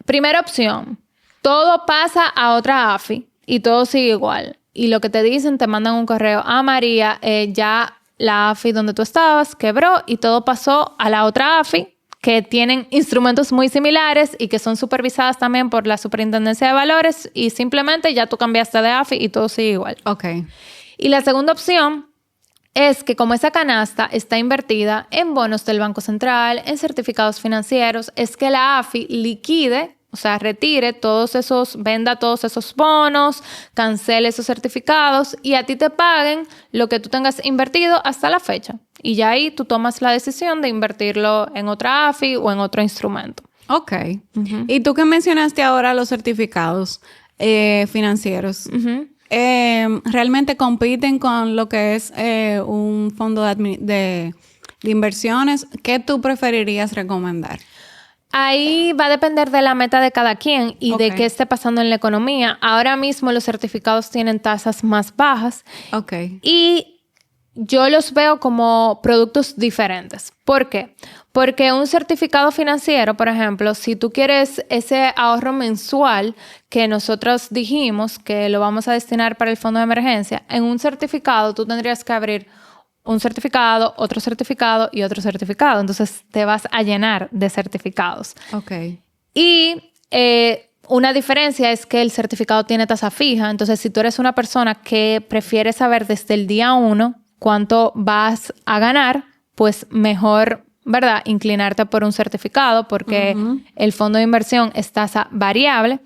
[SPEAKER 2] Primera opción, todo pasa a otra AFI y todo sigue igual. Y lo que te dicen, te mandan un correo, María, ya la AFI donde tú estabas quebró y todo pasó a la otra AFI, que tienen instrumentos muy similares y que son supervisadas también por la Superintendencia de Valores, y simplemente ya tú cambiaste de AFI y todo sigue igual.
[SPEAKER 1] Okay.
[SPEAKER 2] Y la segunda opción es que como esa canasta está invertida en bonos del Banco Central, en certificados financieros, es que la AFI liquide, o sea, retire venda todos esos bonos, cancele esos certificados y a ti te paguen lo que tú tengas invertido hasta la fecha. Y ya ahí tú tomas la decisión de invertirlo en otra AFI o en otro instrumento.
[SPEAKER 1] Ok. Uh-huh. Y tú que mencionaste ahora los certificados financieros, ¿realmente compiten con lo que es un fondo de inversiones? ¿Qué tú preferirías recomendar?
[SPEAKER 2] Ahí va a depender de la meta de cada quien y de qué esté pasando en la economía. Ahora mismo los certificados tienen tasas más bajas. Y yo los veo como productos diferentes. ¿Por qué? Porque un certificado financiero, por ejemplo, si tú quieres ese ahorro mensual que nosotros dijimos que lo vamos a destinar para el fondo de emergencia, en un certificado tú tendrías que abrir un certificado, otro certificado y otro certificado. Entonces, te vas a llenar de certificados. Y una diferencia es que el certificado tiene tasa fija. Entonces, si tú eres una persona que prefiere saber desde el día 1 cuánto vas a ganar, pues mejor, ¿verdad?, inclinarte por un certificado porque el fondo de inversión es tasa variable.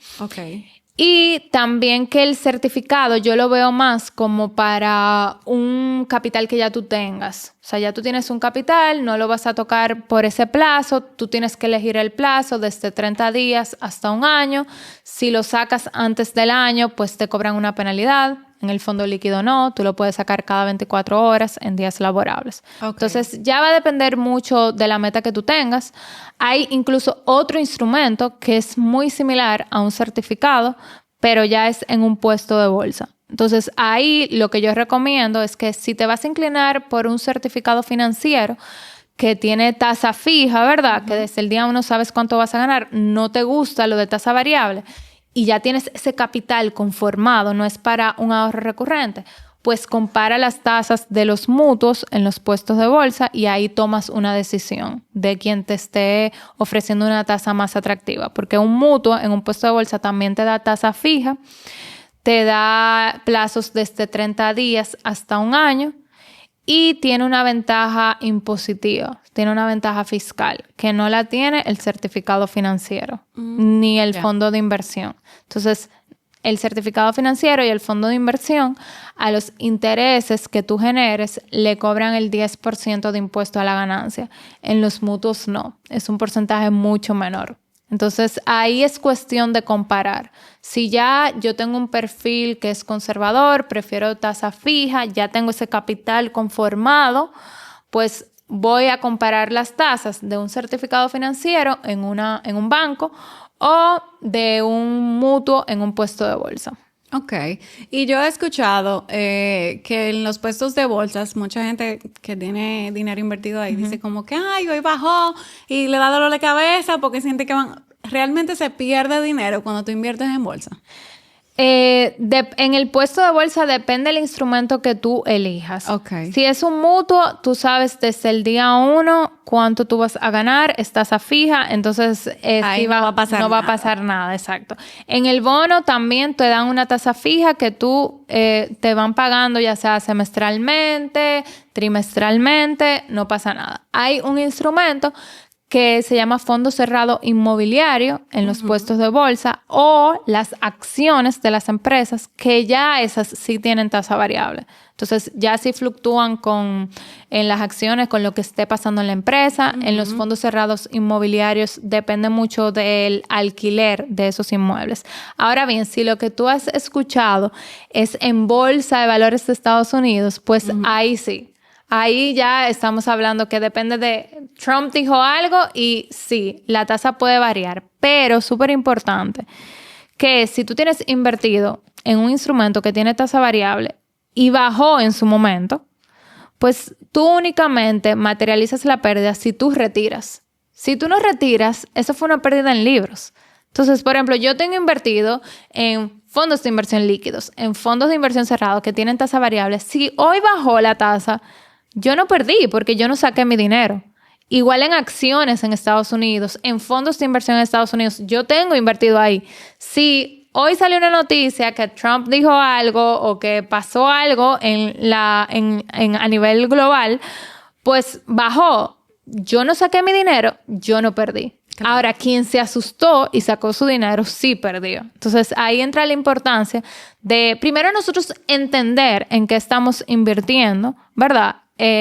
[SPEAKER 2] Y también que el certificado yo lo veo más como para un capital que ya tú tengas. O sea, ya tú tienes un capital, no lo vas a tocar por ese plazo. Tú tienes que elegir el plazo desde 30 días hasta un año. Si lo sacas antes del año, pues te cobran una penalidad. En el fondo líquido no, tú lo puedes sacar cada 24 horas en días laborables. Entonces, ya va a depender mucho de la meta que tú tengas. Hay incluso otro instrumento que es muy similar a un certificado, pero ya es en un puesto de bolsa. Entonces, ahí lo que yo recomiendo es que si te vas a inclinar por un certificado financiero que tiene tasa fija, ¿verdad? Que desde el día 1 sabes cuánto vas a ganar, no te gusta lo de tasa variable, y ya tienes ese capital conformado, no es para un ahorro recurrente, pues compara las tasas de los mutuos en los puestos de bolsa y ahí tomas una decisión de quien te esté ofreciendo una tasa más atractiva. Porque un mutuo en un puesto de bolsa también te da tasa fija, te da plazos desde 30 días hasta un año y tiene una ventaja impositiva, tiene una ventaja fiscal que no la tiene el certificado financiero ni el fondo de inversión. Entonces, el certificado financiero y el fondo de inversión, a los intereses que tú generes, le cobran el 10% de impuesto a la ganancia. En los mutuos no, es un porcentaje mucho menor. Entonces, ahí es cuestión de comparar. Si ya yo tengo un perfil que es conservador, prefiero tasa fija, ya tengo ese capital conformado, pues voy a comparar las tasas de un certificado financiero en un banco o de un mutuo en un puesto de bolsa.
[SPEAKER 1] Y yo he escuchado que en los puestos de bolsas, mucha gente que tiene dinero invertido ahí dice como que, ay, hoy bajó y le da dolor de cabeza porque siente que realmente se pierde dinero cuando tú inviertes en bolsa.
[SPEAKER 2] En el puesto de bolsa depende del instrumento que tú elijas.
[SPEAKER 1] Ok.
[SPEAKER 2] Si es un mutuo, tú sabes desde el día 1 cuánto tú vas a ganar, es tasa fija, entonces
[SPEAKER 1] Ahí no va a pasar
[SPEAKER 2] no va a
[SPEAKER 1] nada.
[SPEAKER 2] pasar nada, exacto. En el bono también te dan una tasa fija que tú te van pagando ya sea semestralmente, trimestralmente, no pasa nada. Hay un instrumento que se llama fondo cerrado inmobiliario en los puestos de bolsa o las acciones de las empresas, que ya esas sí tienen tasa variable. Entonces, ya sí fluctúan en las acciones con lo que esté pasando en la empresa. En los fondos cerrados inmobiliarios depende mucho del alquiler de esos inmuebles. Ahora bien, si lo que tú has escuchado es en bolsa de valores de Estados Unidos, pues ahí sí. Ahí ya estamos hablando que depende de... Trump dijo algo y sí, la tasa puede variar, pero súper importante que si tú tienes invertido en un instrumento que tiene tasa variable y bajó en su momento, pues tú únicamente materializas la pérdida si tú retiras. Si tú no retiras, eso fue una pérdida en libros. Entonces, por ejemplo, yo tengo invertido en fondos de inversión líquidos, en fondos de inversión cerrados que tienen tasa variable. Si hoy bajó la tasa, yo no perdí porque yo no saqué mi dinero. Igual en acciones en Estados Unidos, en fondos de inversión en Estados Unidos, yo tengo invertido ahí. Si hoy salió una noticia que Trump dijo algo o que pasó algo a nivel global, pues bajó. Yo no saqué mi dinero, yo no perdí. Claro. Ahora, quien se asustó y sacó su dinero, sí perdió. Entonces, ahí entra la importancia de, primero, nosotros entender en qué estamos invirtiendo, ¿verdad?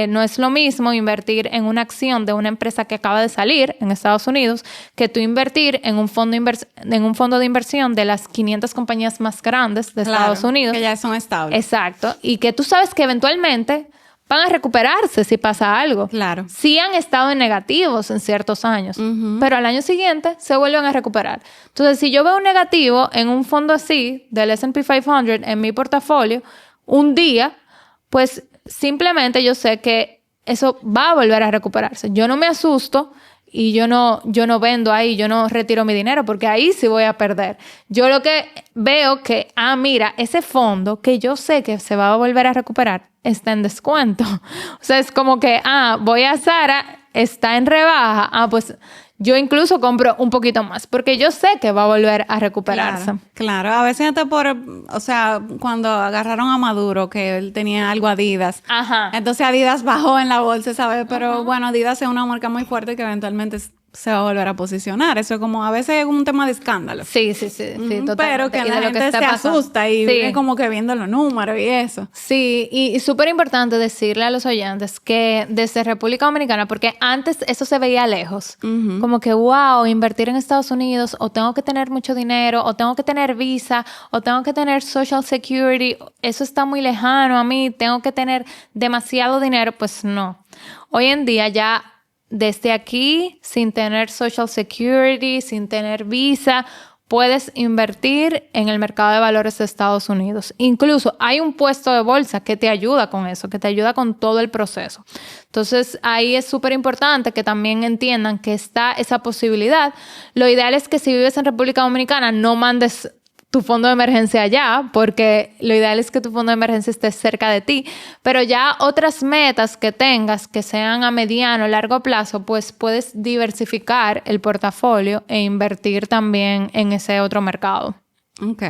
[SPEAKER 2] No es lo mismo invertir en una acción de una empresa que acaba de salir en Estados Unidos que tú invertir en un fondo de inversión de las 500 compañías más grandes de Estados Unidos.
[SPEAKER 1] Que ya son estables.
[SPEAKER 2] Exacto. Y que tú sabes que eventualmente van a recuperarse si pasa algo.
[SPEAKER 1] Claro.
[SPEAKER 2] Sí han estado en negativos en ciertos años, pero al año siguiente se vuelven a recuperar. Entonces, si yo veo un negativo en un fondo así del S&P 500 en mi portafolio, un día, pues simplemente yo sé que eso va a volver a recuperarse. Yo no me asusto y yo no vendo ahí, yo no retiro mi dinero porque ahí sí voy a perder. Yo lo que veo que, mira, ese fondo que yo sé que se va a volver a recuperar está en descuento. O sea, es como que, voy a Zara, está en rebaja, pues yo incluso compro un poquito más porque yo sé que va a volver a recuperarse.
[SPEAKER 1] Claro. A veces hasta cuando agarraron a Maduro, que él tenía algo Adidas. Ajá. Entonces Adidas bajó en la bolsa, ¿sabes? Pero bueno, Adidas es una marca muy fuerte que eventualmente se va a volver a posicionar. Eso es como, a veces es un tema de escándalo.
[SPEAKER 2] Sí, totalmente.
[SPEAKER 1] Pero que la gente se asusta y vive como que viendo los números y eso.
[SPEAKER 2] Sí, y súper importante decirle a los oyentes que desde República Dominicana, porque antes eso se veía lejos, como que, wow, invertir en Estados Unidos, o tengo que tener mucho dinero, o tengo que tener visa, o tengo que tener Social Security, eso está muy lejano a mí, tengo que tener demasiado dinero. Pues no. Hoy en día ya desde aquí, sin tener Social Security, sin tener visa, puedes invertir en el mercado de valores de Estados Unidos. Incluso hay un puesto de bolsa que te ayuda con eso, que te ayuda con todo el proceso. Entonces, ahí es súper importante que también entiendan que está esa posibilidad. Lo ideal es que si vives en República Dominicana, no mandes tu fondo de emergencia allá, porque lo ideal es que tu fondo de emergencia esté cerca de ti, pero ya otras metas que tengas que sean a mediano o largo plazo, pues puedes diversificar el portafolio e invertir también en ese otro mercado.
[SPEAKER 1] Ok.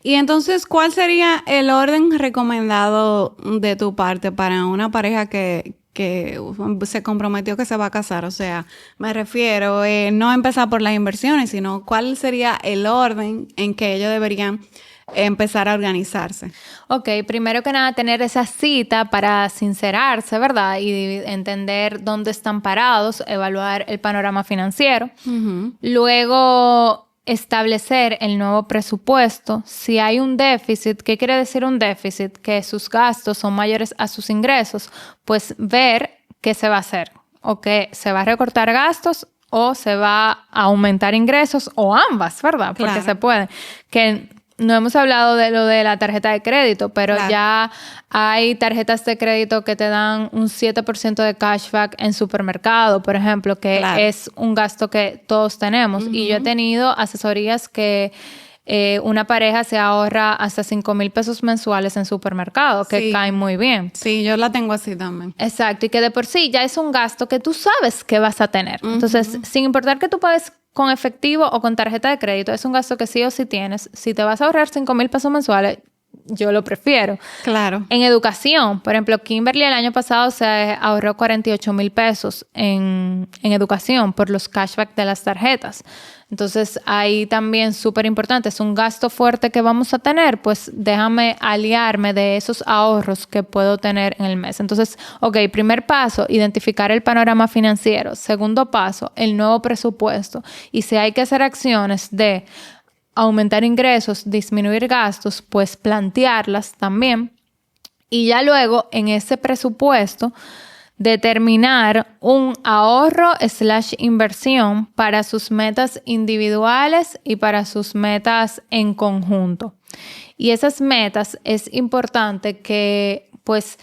[SPEAKER 1] Y entonces, ¿cuál sería el orden recomendado de tu parte para una pareja que se comprometió que se va a casar? O sea, me refiero, no empezar por las inversiones, sino cuál sería el orden en que ellos deberían empezar a organizarse.
[SPEAKER 2] Ok, primero que nada, tener esa cita para sincerarse, ¿verdad? Y entender dónde están parados, evaluar el panorama financiero. Luego, establecer el nuevo presupuesto. Si hay un déficit, ¿qué quiere decir un déficit? Que sus gastos son mayores a sus ingresos, pues ver qué se va a hacer. O que se va a recortar gastos o se va a aumentar ingresos o ambas, ¿verdad? Porque se puede. Que no hemos hablado de lo de la tarjeta de crédito, pero ya hay tarjetas de crédito que te dan un 7% de cashback en supermercado, por ejemplo, que es un gasto que todos tenemos. Y yo he tenido asesorías que una pareja se ahorra hasta 5,000 pesos mensuales en supermercado, que caen muy bien.
[SPEAKER 1] Sí, yo la tengo así también.
[SPEAKER 2] Exacto, y que de por sí ya es un gasto que tú sabes que vas a tener. Entonces, sin importar que tú pagues con efectivo o con tarjeta de crédito, es un gasto que sí o sí tienes. Si te vas a ahorrar 5,000 pesos mensuales, yo lo prefiero.
[SPEAKER 1] Claro.
[SPEAKER 2] En educación, por ejemplo, Kimberly el año pasado se ahorró 48,000 pesos en educación por los cashback de las tarjetas. Entonces, ahí también súper importante, es un gasto fuerte que vamos a tener, pues déjame aliarme de esos ahorros que puedo tener en el mes. Entonces, primer paso, identificar el panorama financiero. Segundo paso, el nuevo presupuesto. Y si hay que hacer acciones de aumentar ingresos, disminuir gastos, pues plantearlas también. Y ya luego, en ese presupuesto, determinar un ahorro/inversión para sus metas individuales y para sus metas en conjunto. Y esas metas es importante que pues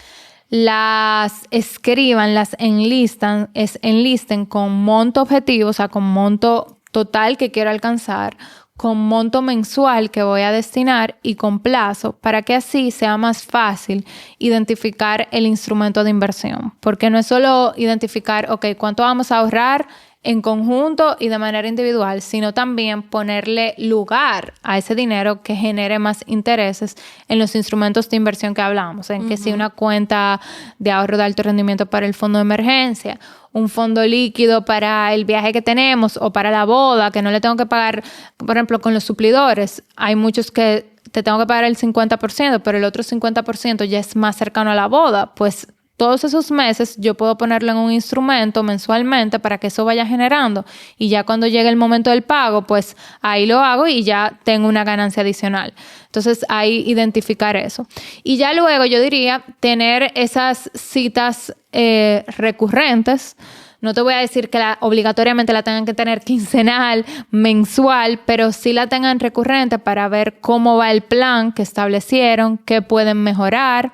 [SPEAKER 2] las escriban, las enlisten con monto objetivo, o sea, con monto total que quiero alcanzar, con monto mensual que voy a destinar y con plazo, para que así sea más fácil identificar el instrumento de inversión. Porque no es solo identificar, cuánto vamos a ahorrar en conjunto y de manera individual, sino también ponerle lugar a ese dinero que genere más intereses en los instrumentos de inversión que hablamos, en que si una cuenta de ahorro de alto rendimiento para el fondo de emergencia, un fondo líquido para el viaje que tenemos o para la boda, que no le tengo que pagar, por ejemplo, con los suplidores. Hay muchos que te tengo que pagar el 50%, pero el otro 50% ya es más cercano a la boda, pues todos esos meses yo puedo ponerlo en un instrumento mensualmente para que eso vaya generando y ya cuando llegue el momento del pago, pues ahí lo hago y ya tengo una ganancia adicional. Entonces ahí identificar eso. Y ya luego yo diría tener esas citas recurrentes. No te voy a decir que obligatoriamente la tengan que tener quincenal, mensual, pero sí la tengan recurrente para ver cómo va el plan que establecieron, qué pueden mejorar.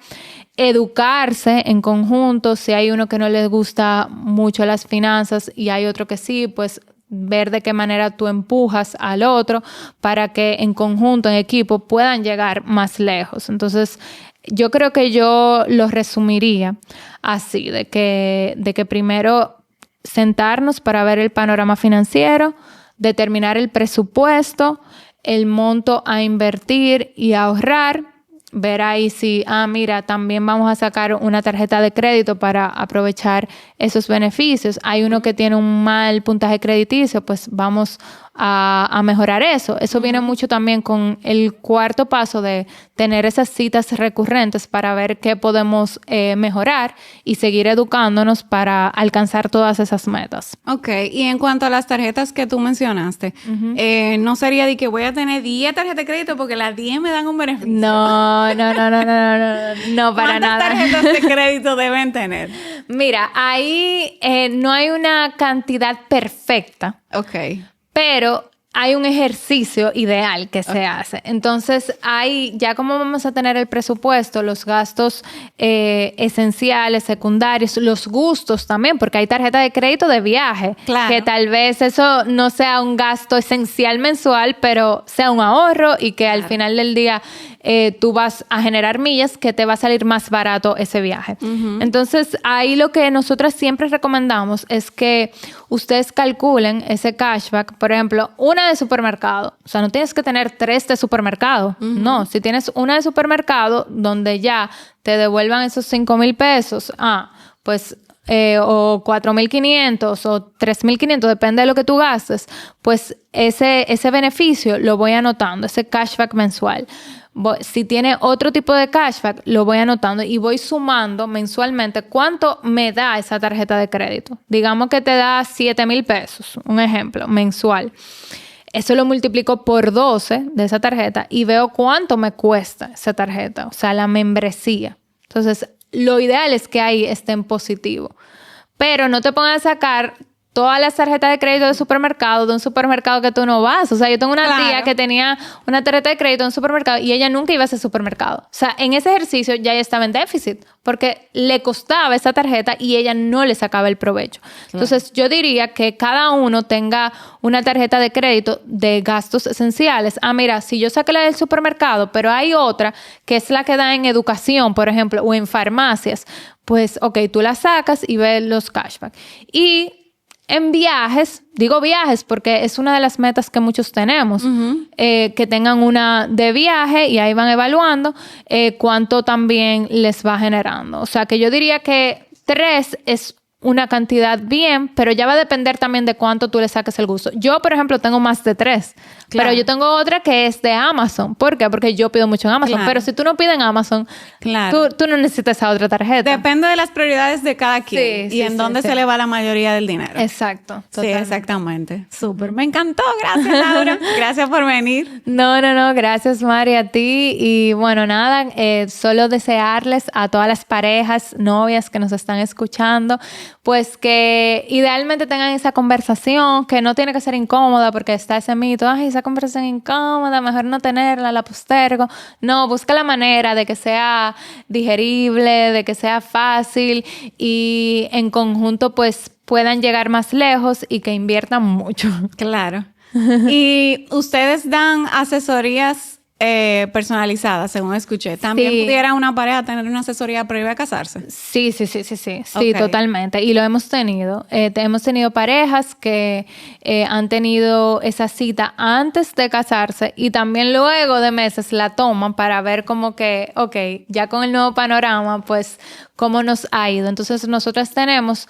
[SPEAKER 2] Educarse en conjunto, si hay uno que no les gusta mucho las finanzas y hay otro que sí, pues ver de qué manera tú empujas al otro para que en conjunto, en equipo, puedan llegar más lejos. Entonces, yo creo que yo lo resumiría así, de que primero sentarnos para ver el panorama financiero, determinar el presupuesto, el monto a invertir y a ahorrar, ver ahí si, mira, también vamos a sacar una tarjeta de crédito para aprovechar esos beneficios. Hay uno que tiene un mal puntaje crediticio, pues vamos a mejorar eso. Eso viene mucho también con el cuarto paso de tener esas citas recurrentes para ver qué podemos mejorar y seguir educándonos para alcanzar todas esas metas.
[SPEAKER 1] Ok, y en cuanto a las tarjetas que tú mencionaste, no sería de que voy a tener 10 tarjetas de crédito porque las 10 me dan un beneficio.
[SPEAKER 2] No, para nada.
[SPEAKER 1] ¿Cuántas tarjetas de crédito deben tener?
[SPEAKER 2] Mira, ahí no hay una cantidad perfecta.
[SPEAKER 1] Ok.
[SPEAKER 2] Pero hay un ejercicio ideal que se hace. Entonces, ahí ya como vamos a tener el presupuesto, los gastos esenciales, secundarios, los gustos también, porque hay tarjeta de crédito de viaje. Claro. Que tal vez eso no sea un gasto esencial mensual, pero sea un ahorro y que al final del día tú vas a generar millas que te va a salir más barato ese viaje. Entonces, ahí lo que nosotras siempre recomendamos es que ustedes calculen ese cashback, por ejemplo, una de supermercado. O sea, no tienes que tener 3 de supermercado. No, si tienes una de supermercado donde ya te devuelvan esos 5,000 pesos, pues o 4,500 o 3,500, depende de lo que tú gastes, pues ese beneficio lo voy anotando, ese cashback mensual. Si tiene otro tipo de cashback, lo voy anotando y voy sumando mensualmente cuánto me da esa tarjeta de crédito. Digamos que te da 7,000 pesos, un ejemplo, mensual. Eso lo multiplico por 12 de esa tarjeta y veo cuánto me cuesta esa tarjeta, o sea, la membresía. Entonces, lo ideal es que ahí esté en positivo. Pero no te pongas a sacar todas las tarjetas de crédito de supermercado, de un supermercado que tú no vas. O sea, yo tengo una
[SPEAKER 1] Claro.
[SPEAKER 2] tía que tenía una tarjeta de crédito en un supermercado y ella nunca iba a ese supermercado. O sea, en ese ejercicio ya ella estaba en déficit porque le costaba esa tarjeta y ella no le sacaba el provecho. Entonces, yo diría que cada uno tenga una tarjeta de crédito de gastos esenciales. Ah, mira, si yo saqué la del supermercado, pero hay otra que es la que da en educación, por ejemplo, o en farmacias, pues, ok, tú la sacas y ves los cashback. Y en viajes, digo viajes porque es una de las metas que muchos tenemos, que tengan una de viaje y ahí van evaluando cuánto también les va generando. O sea, que yo diría que 3 es una cantidad bien, pero ya va a depender también de cuánto tú le saques el gusto. Yo, por ejemplo, tengo más de 3,
[SPEAKER 1] Claro.
[SPEAKER 2] pero yo tengo otra que es de Amazon. ¿Por qué? Porque yo pido mucho en Amazon.
[SPEAKER 1] Claro.
[SPEAKER 2] Pero si tú no pides en Amazon,
[SPEAKER 1] Claro.
[SPEAKER 2] tú no necesitas esa otra tarjeta.
[SPEAKER 1] Depende de las prioridades de cada quien
[SPEAKER 2] Sí,
[SPEAKER 1] y
[SPEAKER 2] sí,
[SPEAKER 1] en
[SPEAKER 2] sí,
[SPEAKER 1] dónde
[SPEAKER 2] sí.
[SPEAKER 1] se le va la mayoría del dinero.
[SPEAKER 2] Exacto.
[SPEAKER 1] Sí,
[SPEAKER 2] Totalmente.
[SPEAKER 1] exactamente. Súper. Me encantó. Gracias, Laura. Gracias por venir.
[SPEAKER 2] No. Gracias, Mari, a ti. Y bueno, nada, solo desearles a todas las parejas, novias que nos están escuchando, pues que idealmente tengan esa conversación, que no tiene que ser incómoda porque está ese mito, ay, esa conversación incómoda, mejor no tenerla, la postergo. No, busca la manera de que sea digerible, de que sea fácil y en conjunto pues puedan llegar más lejos y que inviertan mucho.
[SPEAKER 1] Claro. Y ustedes dan asesorías personalizadas, según escuché. ¿También
[SPEAKER 2] Sí.
[SPEAKER 1] pudiera una pareja tener una asesoría previa a casarse?
[SPEAKER 2] Sí,
[SPEAKER 1] Ok.
[SPEAKER 2] totalmente. Y lo hemos tenido. Hemos tenido parejas que han tenido esa cita antes de casarse y también luego de meses la toman para ver como que, ok, ya con el nuevo panorama, pues cómo nos ha ido. Entonces nosotras tenemos,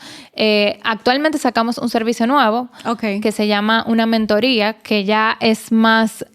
[SPEAKER 2] actualmente sacamos un servicio nuevo
[SPEAKER 1] Ok.
[SPEAKER 2] que se llama una mentoría, que ya es más,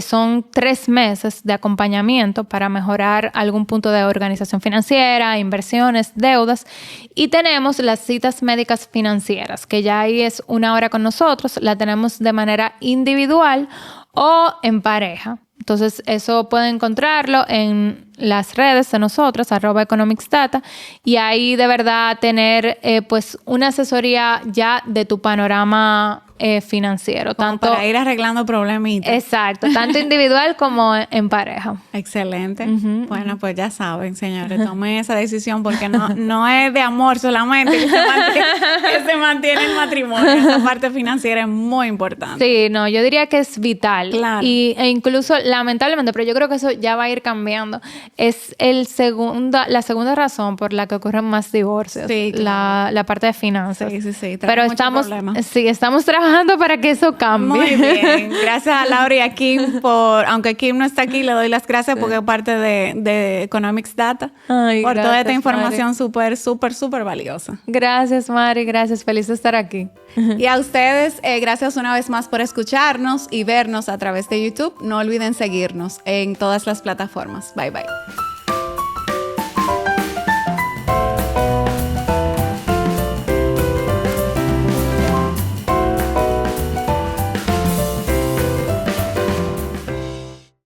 [SPEAKER 2] son 3 meses de acompañamiento para mejorar algún punto de organización financiera, inversiones, deudas. Y tenemos las citas médicas financieras, que ya ahí es 1 hora con nosotros, la tenemos de manera individual o en pareja. Entonces, eso pueden encontrarlo en las redes de nosotros, @economicsdata, y ahí de verdad tener pues una asesoría ya de tu panorama financiero.
[SPEAKER 1] Como para ir arreglando problemitas.
[SPEAKER 2] Exacto, tanto individual como en pareja.
[SPEAKER 1] Excelente. Bueno, pues ya saben, señores, tomen esa decisión porque no es de amor solamente que se mantiene el matrimonio. Esa parte financiera es muy importante.
[SPEAKER 2] Sí, no, yo diría que es vital.
[SPEAKER 1] Claro.
[SPEAKER 2] E incluso, lamentablemente, pero yo creo que eso ya va a ir cambiando. Es la segunda razón por la que ocurren más divorcios.
[SPEAKER 1] Sí, claro.
[SPEAKER 2] La parte de finanzas.
[SPEAKER 1] Sí.
[SPEAKER 2] Pero estamos trabajando para que eso cambie.
[SPEAKER 1] Muy bien. Gracias a Laura y a Kim aunque Kim no está aquí, le doy las gracias porque es parte de Economics Data.
[SPEAKER 2] Ay,
[SPEAKER 1] por toda esta
[SPEAKER 2] gracias,
[SPEAKER 1] información súper valiosa.
[SPEAKER 2] Gracias, Mari. Gracias. Feliz de estar aquí.
[SPEAKER 1] Y a ustedes, gracias una vez más por escucharnos y vernos a través de YouTube. No olviden seguirnos en todas las plataformas. Bye.